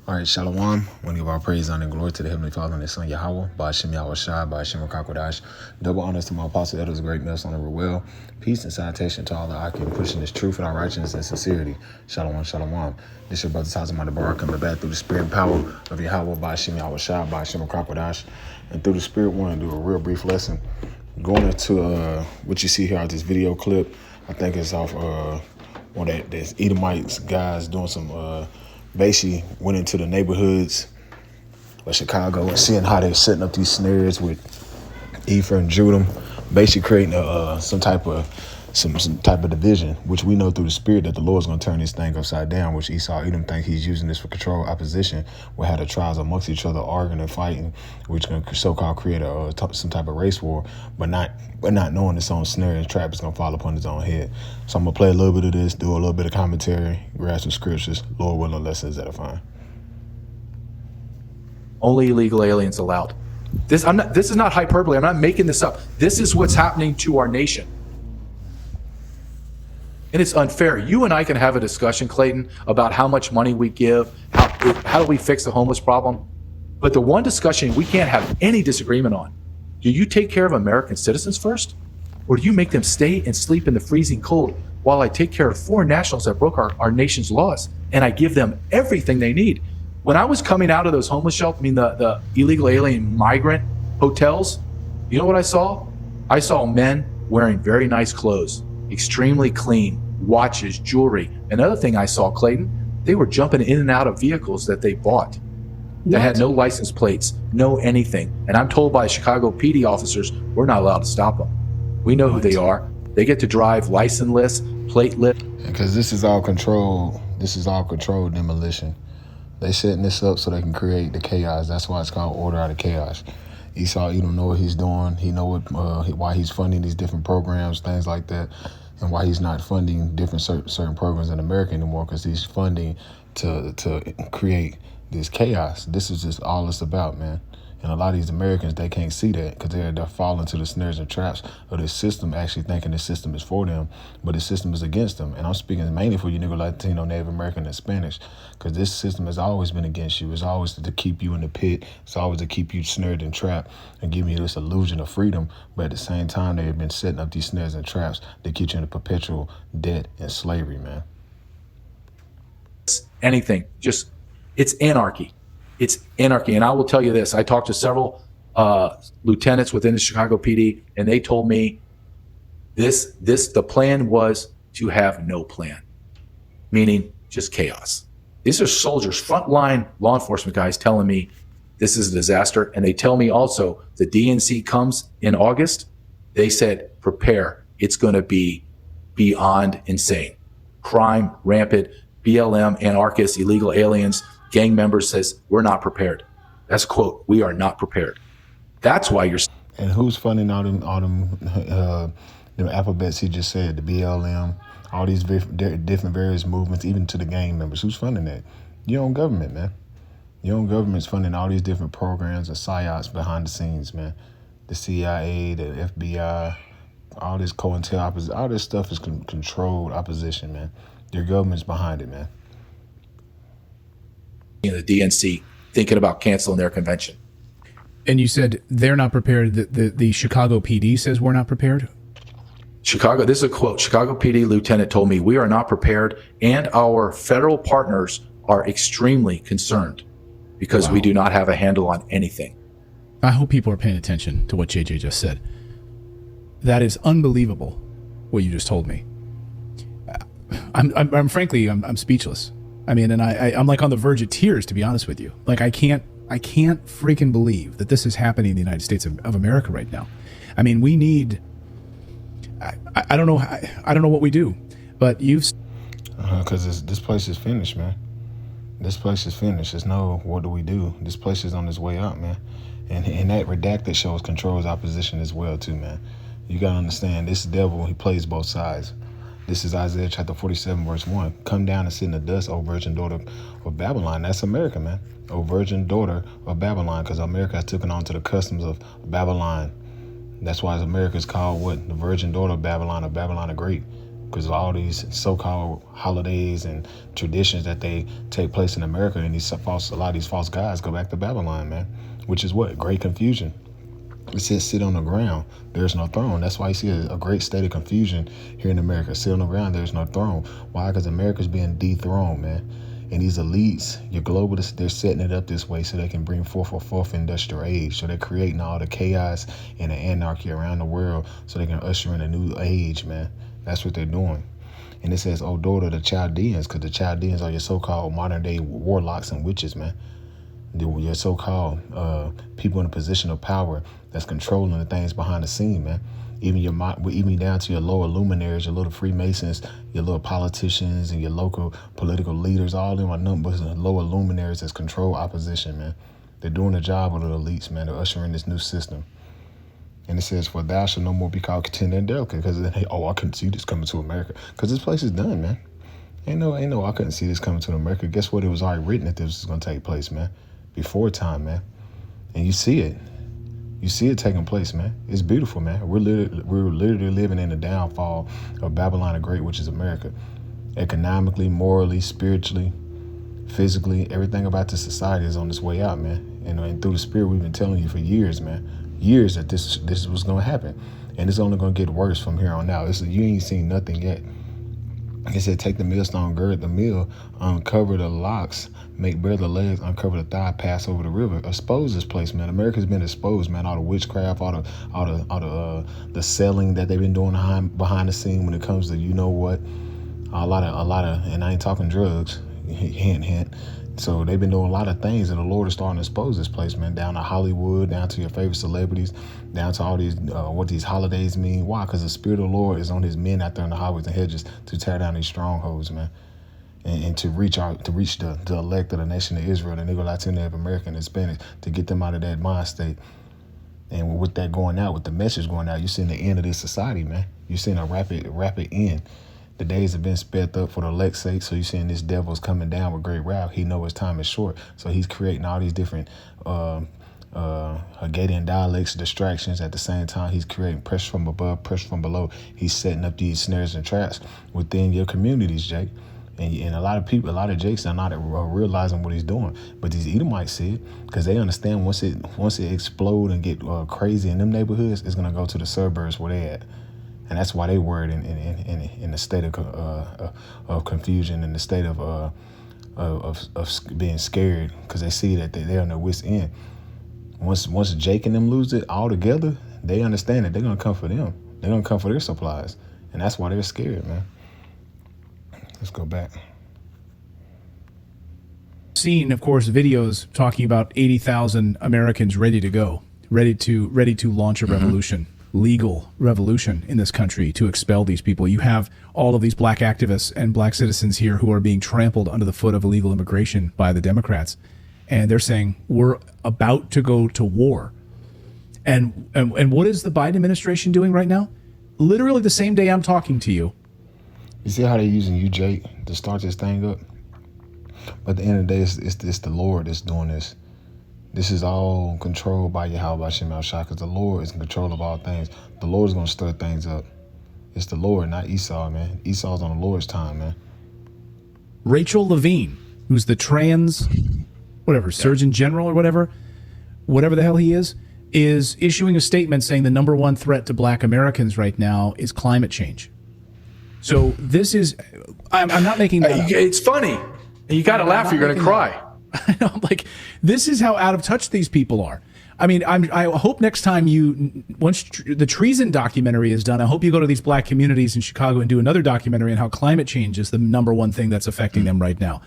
All right, Shalom. We give our praise, honor, and glory to the Heavenly Father and His Son Yahweh, Ba'ashem Yahweh Shai, Ba'ashem Rakakwadash. Double honors to my apostle, elders, great males on the well. Peace and salutation to all that I can pushing this truth and our righteousness and sincerity. Shalom, Shalom. This your brother Tazimah Bar coming back through the spirit and power of Yahweh, Ba'ashem Yahweh Shai, Ba'ashem Rakakwadash. And through the spirit, we want to do a real brief lesson. Going into what you see here out this video clip, I think it's off one of this Edomites guys doing some basically went into the neighborhoods of Chicago and seeing how they're setting up these snares with Ephraim and Judah, basically creating some type of division, which we know through the spirit that the Lord's going to turn this thing upside down, which Esau Edom think he's using this for control opposition. We'll have the tribes amongst each other arguing and fighting, which is going to so-called create some type of race war, but not knowing its own snare and trap is going to fall upon his own head. So I'm going to play a little bit of this, do a little bit of commentary, grab some scriptures, Lord willing, lessons edifying. Only illegal aliens allowed. This is not hyperbole. I'm not making this up. This is what's happening to our nation. And it's unfair. You and I can have a discussion, Clayton, about how much money we give, how do we fix the homeless problem. But the one discussion we can't have any disagreement on, do you take care of American citizens first? Or do you make them stay and sleep in the freezing cold while I take care of foreign nationals that broke our nation's laws and I give them everything they need? When I was coming out of those homeless shelters, the illegal alien migrant hotels, you know what I saw? I saw men wearing very nice clothes, extremely clean, watches, jewelry. Another thing I saw, Clayton, they were jumping in and out of vehicles that they bought that had no license plates, no anything. And I'm told by Chicago PD officers, we're not allowed to stop them. We know who they are. They get to drive licenseless, plateless. Because this is all controlled demolition. They setting this up so they can create the chaos. That's why it's called order out of chaos. Esau, you don't know what he's doing. He know why he's funding these different programs, things like that, and why he's not funding different certain programs in America anymore, because he's funding to create this chaos. This is just all it's about, man. And a lot of these Americans, they can't see that because they're falling to the snares and traps of this system, actually thinking the system is for them, but the system is against them. And I'm speaking mainly for you Negro, Latino, Native American, and Spanish, because this system has always been against you. It's always to keep you in the pit. It's always to keep you snared and trapped and giving you this illusion of freedom. But at the same time, they have been setting up these snares and traps to keep you in a perpetual debt and slavery, man. Anything, just, it's anarchy. It's anarchy. And I will tell you this, I talked to several lieutenants within the Chicago PD, and they told me the plan was to have no plan, meaning just chaos. These are soldiers, frontline law enforcement guys telling me this is a disaster. And they tell me also the DNC comes in August. They said, prepare. It's going to be beyond insane. Crime, rampant, BLM, anarchists, illegal aliens, gang members says, we're not prepared. That's a quote, we are not prepared. That's why you're... And who's funding all them alphabets he just said, the BLM, all these different various movements, even to the gang members? Who's funding that? Your own government, man. Your own government's funding all these different programs and psyops behind the scenes, man. The CIA, the FBI, all this COINTEL, all this stuff is controlled opposition, man. Your government's behind it, man. The DNC thinking about canceling their convention. And you said they're not prepared. The Chicago PD says we're not prepared? Chicago, this is a quote, Chicago PD lieutenant told me, we are not prepared and our federal partners are extremely concerned because we do not have a handle on anything. I hope people are paying attention to what JJ just said. That is unbelievable, what you just told me. I'm frankly speechless. I mean, and I'm like on the verge of tears, to be honest with you. Like, I can't freaking believe that this is happening in the United States of America right now. I mean, we need, I don't know what we do, but because this place is finished, man. This place is finished. There's no, what do we do? This place is on its way out, man. And that redacted shows controls opposition as well, too, man. You got to understand, this devil, he plays both sides. This is Isaiah chapter 47, verse 1. Come down and sit in the dust, O virgin daughter of Babylon. That's America, man. O virgin daughter of Babylon, because America has taken on to the customs of Babylon. That's why America is called what? The virgin daughter of Babylon, or Babylon the Great. because of all these so-called holidays and traditions that they take place in America, and a lot of these false gods go back to Babylon, man, which is what? Great confusion. It says sit on the ground, there's no throne. That's why you see a great state of confusion here in America. Sit on the ground, there's no throne. Why? Because America's being dethroned, man. And these elites, your globalists, they're setting it up this way so they can bring forth a fourth industrial age. So they're creating all the chaos and the anarchy around the world so they can usher in a new age, man. That's what they're doing. And it says, oh, daughter of the Chaldeans, because the Chaldeans are your so-called modern-day warlocks and witches, man. Your so-called people in a position of power that's controlling the things behind the scene, man. Even down to your lower luminaries, your little Freemasons, your little politicians, and your local political leaders. All them are numbers and lower luminaries that control opposition, man. They're doing the job of the elites, man. They're ushering this new system. And it says, for thou shalt no more be called contender and delicate, because then, hey, I couldn't see this coming to America, because this place is done, man. Ain't no, I couldn't see this coming to America. Guess what? It was already written that this was going to take place, man. Before time, man. And you see it. You see it taking place, man. It's beautiful, man. We're literally living in the downfall of Babylon the Great, which is America. Economically, morally, spiritually, physically, everything about this society is on its way out, man. And through the Spirit, we've been telling you for years, man. Years that this was going to happen. And it's only going to get worse from here on out. You ain't seen nothing yet. It said, take the millstone, gird the mill, uncover the locks, make bare the legs, uncover the thigh, pass over the river. Expose this place, man. America's been exposed, man. All the witchcraft, all the selling that they've been doing behind the scene when it comes to, you know what, a lot of, and I ain't talking drugs, hint, hint. So they've been doing a lot of things, and the Lord is starting to expose this place, man, down to Hollywood, down to your favorite celebrities, down to all these, what these holidays mean. Why? Because the Spirit of the Lord is on his men out there in the highways and hedges to tear down these strongholds, man, and to reach the elect of the nation of Israel, the Negro, Latino, Native American, and Hispanic, to get them out of that mind state. And with that going out, with the message going out, you're seeing the end of this society, man. You're seeing a rapid end. The days have been sped up for the elect's sake, so you're seeing this devil's coming down with great wrath. He knows his time is short, so he's creating all these different Haggadah dialects, distractions. At the same time, he's creating pressure from above, pressure from below. He's setting up these snares and traps within your communities, Jake. And a lot of people, a lot of Jakes are not realizing what he's doing. But these Edomites see it, because they understand once it explode and get crazy in them neighborhoods, it's going to go to the suburbs where they at. And that's why they worried in the state of confusion, in the state of being scared, because they see that they're on their wit's end. Once Jake and them lose it all together, they understand that they're gonna come for them. They're gonna come for their supplies, and that's why they're scared, man. Let's go back. Seen, of course, videos talking about 80,000 Americans ready to go, ready to launch a revolution. Legal revolution in this country to expel these people. You have all of these black activists and black citizens here who are being trampled under the foot of illegal immigration by the Democrats. And they're saying, we're about to go to war. And what is the Biden administration doing right now? Literally the same day I'm talking to you. You see how they're using you, Jake, to start this thing up? But at the end of the day, it's the Lord that's doing this. This is all controlled by Yahweh Shem Shah, because the Lord is in control of all things. The Lord is going to stir things up. It's the Lord, not Esau, man. Esau's on the Lord's time, man. Rachel Levine, who's the Surgeon General or whatever the hell he is issuing a statement saying the number one threat to black Americans right now is climate change. So this is, I'm not making that up. It's funny. You got to laugh or you're going to cry. I'm like, this is how out of touch these people are. I mean, I hope next time once the treason documentary is done, I hope you go to these black communities in Chicago and do another documentary on how climate change is the number one thing that's affecting them right now.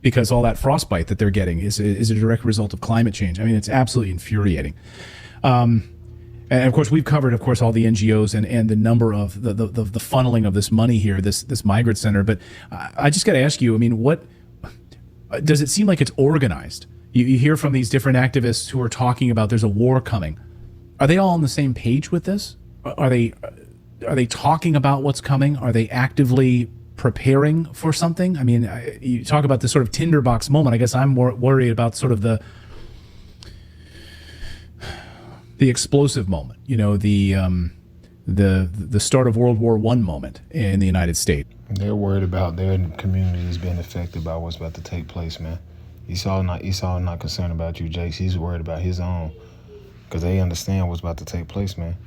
Because all that frostbite that they're getting is a direct result of climate change. I mean, it's absolutely infuriating. And of course, we've covered, all the NGOs and the number of the funneling of this money here, this migrant center. But I just got to ask you, I mean, what does it seem like it's organized? You hear from these different activists who are talking about there's a war coming. Are they all on the same page with this? Are they talking about what's coming? Are they actively preparing for something? I mean, you talk about this sort of tinderbox moment. I guess I'm more worried about sort of the explosive moment. You know, the the start of World War I moment in the United States. They're worried about their communities being affected by what's about to take place, man. Esau not concerned about you, Jace. He's worried about his own, because they understand what's about to take place, man.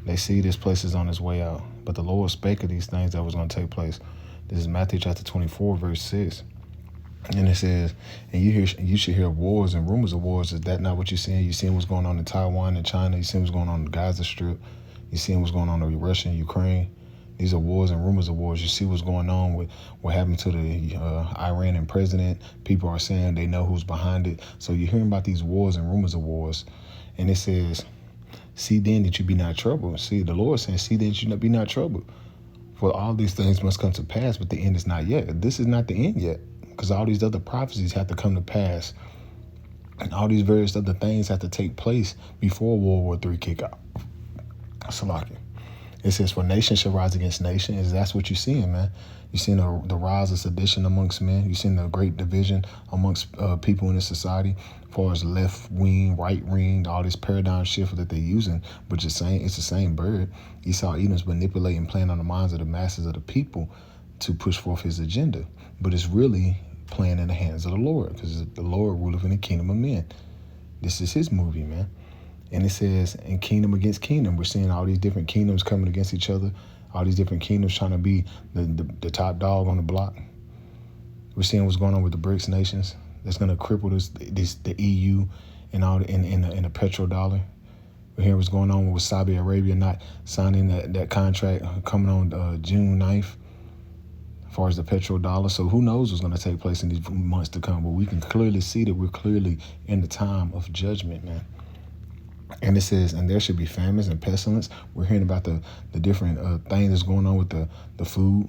They see this place is on its way out. But the Lord spake of these things that was going to take place. This is Matthew chapter 24, verse 6. And it says, and you should hear wars and rumors of wars. Is that not what you're seeing? You're seeing what's going on in Taiwan and China. You're seeing what's going on in the Gaza Strip. You're seeing what's going on in Russia and Ukraine. These are wars and rumors of wars. You see what's going on with what happened to the Iranian president. People are saying they know who's behind it. So you're hearing about these wars and rumors of wars. And it says, see then that you be not troubled. See, the Lord saying, see then that you be not troubled. For all these things must come to pass, but the end is not yet. This is not the end yet, because all these other prophecies have to come to pass. And all these various other things have to take place before World War III kick off. Salaki. It says, for nation shall rise against nation. That's what you're seeing, man. You're seeing the rise of sedition amongst men. You're seeing the great division amongst people in this society, as far as left wing, right wing, all this paradigm shift that they're using. But it's the same bird. Esau Edom's manipulating, playing on the minds of the masses of the people to push forth his agenda. But it's really playing in the hands of the Lord, because the Lord ruleth in the kingdom of men. This is his movie, man. And it says, in kingdom against kingdom, we're seeing all these different kingdoms coming against each other, all these different kingdoms trying to be the top dog on the block. We're seeing what's going on with the BRICS nations. That's going to cripple the EU and all in the petrodollar. We're hearing what's going on with Saudi Arabia not signing that contract coming on June 9th, as far as the petrodollar. So who knows what's going to take place in these months to come. But we can clearly see that we're clearly in the time of judgment, man. And it says, and there should be famines and pestilence. We're hearing about the different things that's going on with the food,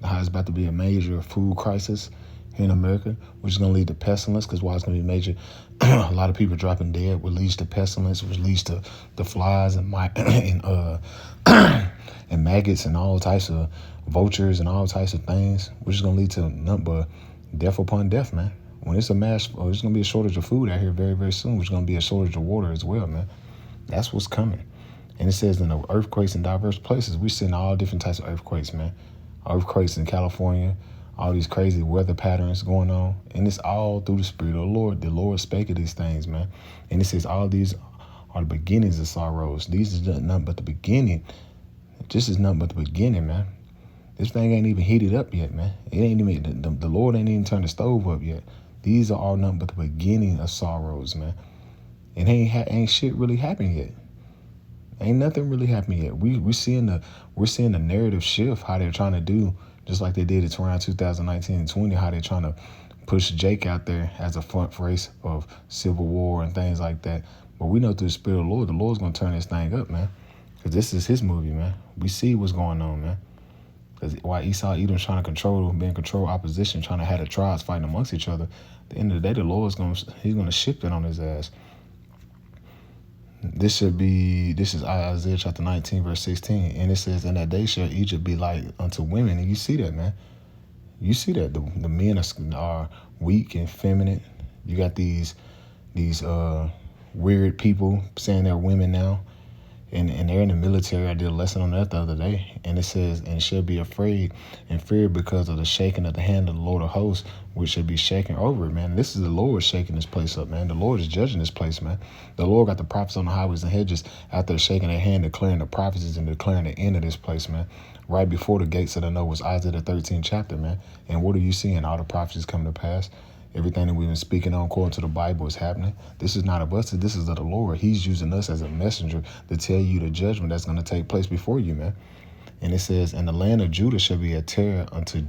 how it's about to be a major food crisis here in America, which is going to lead to pestilence, because why it's going to be major. A lot of people dropping dead, which leads to pestilence, which leads to the flies and and maggots and all types of vultures and all types of things, which is going to lead to nothing but death upon death, man. When it's there's going to be a shortage of food out here very, very soon, which is going to be a shortage of water as well, man. That's what's coming. And it says in the earthquakes in diverse places, we're seeing all different types of earthquakes, man. Earthquakes in California, all these crazy weather patterns going on. And it's all through the Spirit of the Lord. The Lord spake of these things, man. And it says all these are the beginnings of sorrows. These is nothing but the beginning. This is nothing but the beginning, man. This thing ain't even heated up yet, man. It ain't even, the Lord ain't even turned the stove up yet. These are all nothing but the beginning of sorrows, man. And ain't shit really happened yet. Ain't nothing really happened yet. We're seeing the narrative shift, how they're trying to do, just like they did it around 2019 and 20, how they're trying to push Jake out there as a front face of civil war and things like that. But we know through the Spirit of the Lord's going to turn this thing up, man. Because this is his movie, man. We see what's going on, man. Because while Esau Edom's trying to being control opposition, trying to have the tribes fighting amongst each other, at the end of the day, the Lord's going to shift it on his ass. This is Isaiah chapter 19, verse 16. And it says, in that day shall Egypt be like unto women. And you see that, man. You see that. The men are weak and feminine. You got these weird people saying they're women now. And they're in the military. I did a lesson on that the other day. And it says, and shall be afraid and feared because of the shaking of the hand of the Lord of hosts, which shall be shaken over it, man. This is the Lord shaking this place up, man. The Lord is judging this place, man. The Lord got the prophets on the highways and hedges out there shaking their hand, declaring the prophecies and declaring the end of this place, man. Right before the gates of the know was Isaiah the 13th chapter, man. And what are you seeing? All the prophecies coming to pass. Everything that we've been speaking on according to the Bible is happening. This is not of us. This is of the Lord. He's using us as a messenger to tell you the judgment that's going to take place before you, man. And it says, and the land of Judah shall be a terror unto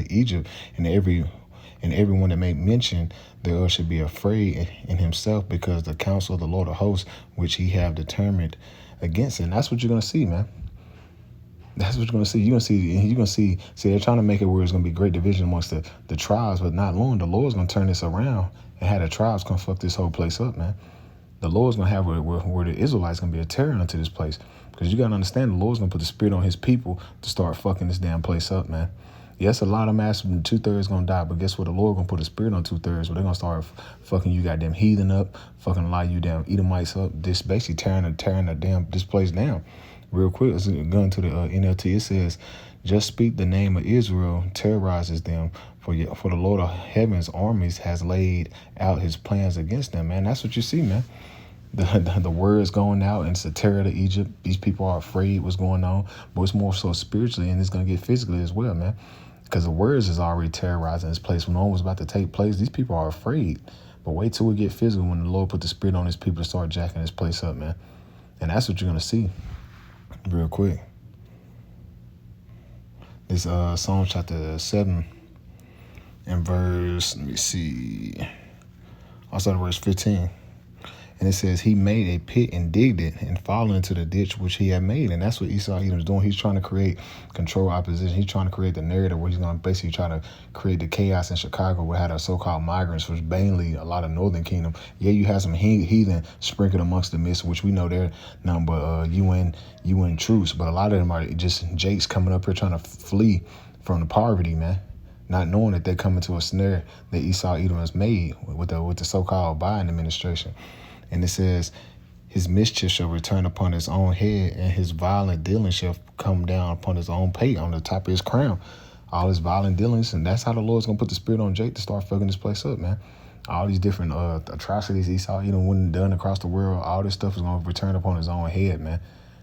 Egypt, and everyone that make mention thereof should be afraid in himself, because the counsel of the Lord of hosts, which he have determined against it. And that's what you're going to see, man. That's what you're going to see. You're going to see, they're trying to make it where it's going to be great division amongst the tribes, but not long. The Lord's going to turn this around and have the tribes come fuck this whole place up, man. The Lord's going to have where the Israelites going to be a terror unto this place. Because you got to understand, the Lord's going to put the Spirit on his people to start fucking this damn place up, man. Yes, a lot of mass, 2/3 going to die, but guess what? The Lord going to put a Spirit on 2/3, where they're going to start fucking you goddamn heathen up, fucking a lot of you damn Edomites up, this basically tearing the damn this place down. Real quick, let's go into the NLT. It says, "Just speak the name of Israel terrorizes them, for the Lord of Heaven's armies has laid out his plans against them." Man, that's what you see, man. The words going out, and it's a terror to Egypt. These people are afraid what's going on, but it's more so spiritually, and it's going to get physically as well, man. Because the words is already terrorizing this place. When all was about to take place, these people are afraid. But wait till we get physical when the Lord put the Spirit on his people to start jacking this place up, man. And that's what you're going to see real quick. This Psalm chapter 7 and verse, let me see, I'll start at verse 15. And it says, "He made a pit and digged it and fallen into the ditch which he had made." And that's what Esau Edom is doing. He's trying to create control opposition. He's trying to create the narrative where he's going to basically try to create the chaos in Chicago where had a so-called migrants, which mainly a lot of Northern Kingdom. Yeah, you have some heathen sprinkled amongst the midst, which we know they're nothing but UN troops. But a lot of them are just Jakes coming up here trying to flee from the poverty, man. Not knowing that they're coming to a snare that Esau Edom has made with the so-called Biden administration. And it says, "His mischief shall return upon his own head, and his violent dealings shall come down upon his own pate," on the top of his crown. All his violent dealings, and that's how the Lord's going to put the Spirit on Jake to start fucking this place up, man. All these different atrocities Esau Edom wouldn't done across the world, all this stuff is going to return upon his own head, man.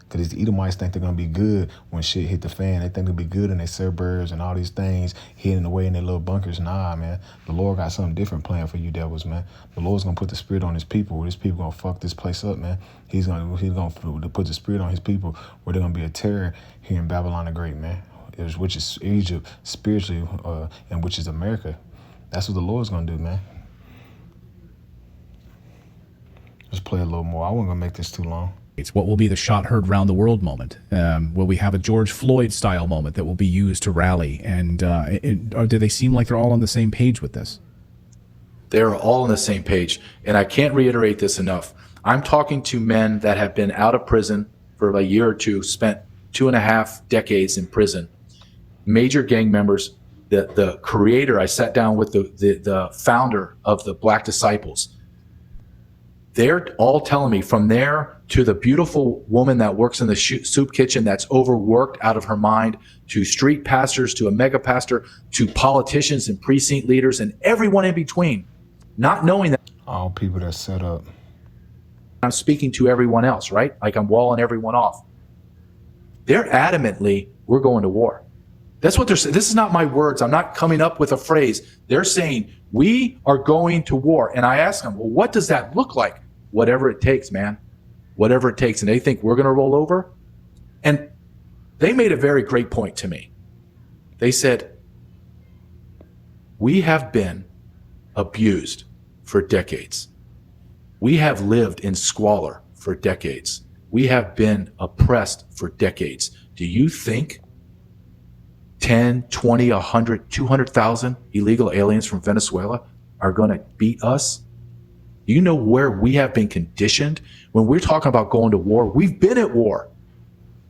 Because these Edomites think they're going to be good when shit hit the fan. They think they'll be good in their suburbs and all these things hidden away in their little bunkers. Nah, man. The Lord got something different planned for you devils, man. The Lord's going to put the Spirit on his people where his people going to fuck this place up, man. He's going to put the Spirit on his people where they're going to be a terror here in Babylon the Great, man. Which is Egypt spiritually, and which is America. That's what the Lord's going to do, man. Let's play a little more. I wasn't going to make this too long. It's what will be the shot heard round the world moment. Will we have a George Floyd style moment that will be used to rally? And or do they seem like they're all on the same page with this? They're all on the same page. And I can't reiterate this enough. I'm talking to men that have been out of prison for a year or two, spent 2.5 decades in prison, major gang members. The creator, I sat down with the founder of the Black Disciples. They're all telling me, from there to the beautiful woman that works in the soup kitchen that's overworked out of her mind, to street pastors, to a mega pastor, to politicians and precinct leaders and everyone in between, not knowing that All people that set up. I'm speaking to everyone else, right? Like I'm walling everyone off. They're adamantly, we're going to war. That's what they're saying. This is not my words. I'm not coming up with a phrase. They're saying, we are going to war. And I ask them, well, what does that look like? Whatever it takes, man. Whatever it takes. And they think we're going to roll over. And they made a very great point to me. They said, we have been abused for decades. We have lived in squalor for decades. We have been oppressed for decades. Do you think 10, 20, 100, 200,000 illegal aliens from Venezuela are going to beat us? You know where we have been conditioned? When we're talking about going to war, we've been at war.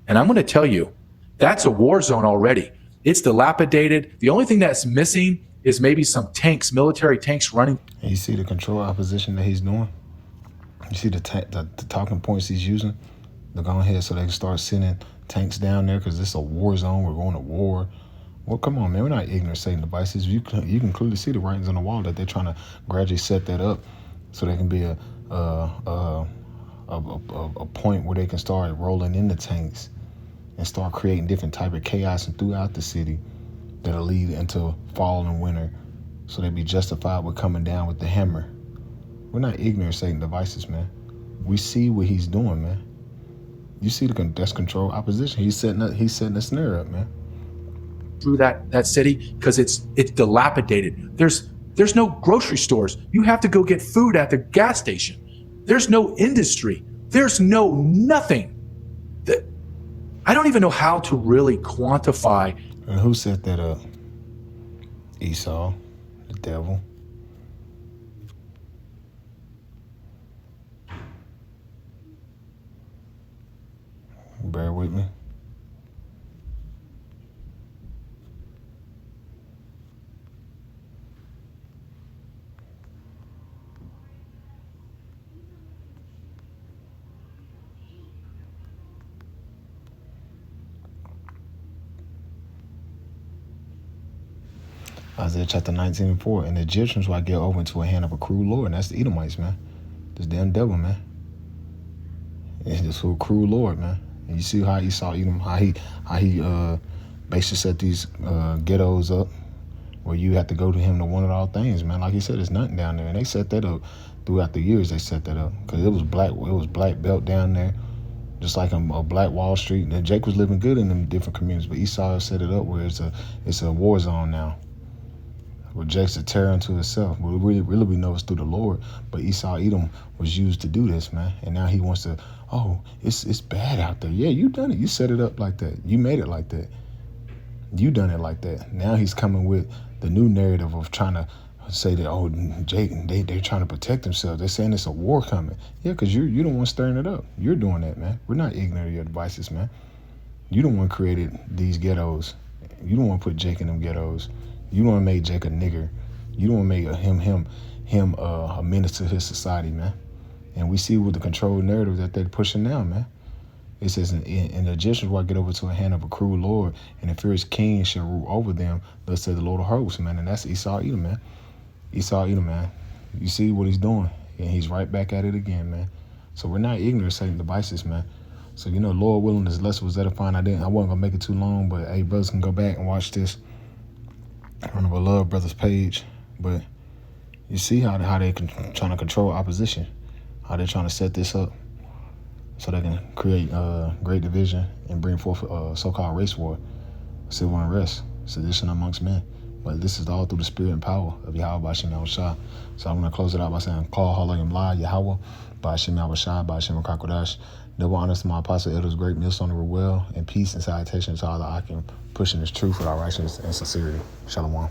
And I'm going to tell you, that's a war zone already. It's dilapidated. The only thing that's missing is maybe some tanks, military tanks running. And you see the control opposition that he's doing? You see the talking points he's using? To go ahead so they can start sending tanks down there because it's a war zone. We're going to war. Well, come on, man. We're not ignorant Satan devices. You can clearly see the writings on the wall that they're trying to gradually set that up so they can be a point where they can start rolling in the tanks and start creating different type of chaos throughout the city that'll lead into fall and winter. So they be justified with coming down with the hammer. We're not ignorant Satan devices, man. We see what he's doing, man. You see that's control opposition. He's setting a snare up, man. Through that city because it's dilapidated. There's no grocery stores. You have to go get food at the gas station. There's no industry. There's no nothing. I don't even know how to really quantify. And who set that up? Esau, the devil. Bear with me. Isaiah chapter 19:4. And the Egyptians will I give over into a hand of a cruel Lord. And that's the Edomites, man. This damn devil, man. It's this whole cruel Lord, man. And you see how Esau Edom, how he basically set these ghettos up where you have to go to him to one of all things, man. Like he said, there's nothing down there. And they set that up throughout the years. They set that up because it was black belt down there, just like a black Wall Street. And Jake was living good in them different communities, but Esau set it up where it's a war zone now. Where Jake's a terror unto himself. Well, really we know it's through the Lord, but Esau Edom was used to do this, man. And now he wants to, it's bad out there. Yeah, you done it. You set it up like that. You made it like that. You done it like that. Now he's coming with the new narrative of trying to say that, Jake, they're trying to protect themselves. They're saying it's a war coming. Yeah, because you're the one stirring it up. You're doing that, man. We're not ignorant of your devices, man. You the one created these ghettos. You don't want to put Jake in them ghettos. You don't want to make Jake a nigger. You don't want to make him a menace to his society, man. And we see with the controlled narrative that they're pushing now, man. It says, and the Egyptians will get over to a hand of a cruel Lord, and the fierce king shall rule over them. Thus said the Lord of hosts, man. And that's Esau Edom, man. Esau Edom, man. You see what he's doing, and he's right back at it again, man. So we're not ignorant of Satan's devices, man. So, Lord willing, this lesson was edifying. I wasn't going to make it too long, but, hey, brothers can go back and watch this on the Love Brothers page. But you see how they're trying to control opposition, how they're trying to set this up so they can create great division and bring forth so-called race war, civil unrest, sedition amongst men. But this is all through the spirit and power of Yahweh Ba'ashem Yahushua. So I'm going to close it out by saying, Call Halayim La Yahweh Ba'ashem Yahushua Ba'ashem Rakakodash. Double honors to my apostle elders, great millstone of Ruel, and peace and salutation to all the Akim pushing this truth with our righteousness and sincerity. Shalom.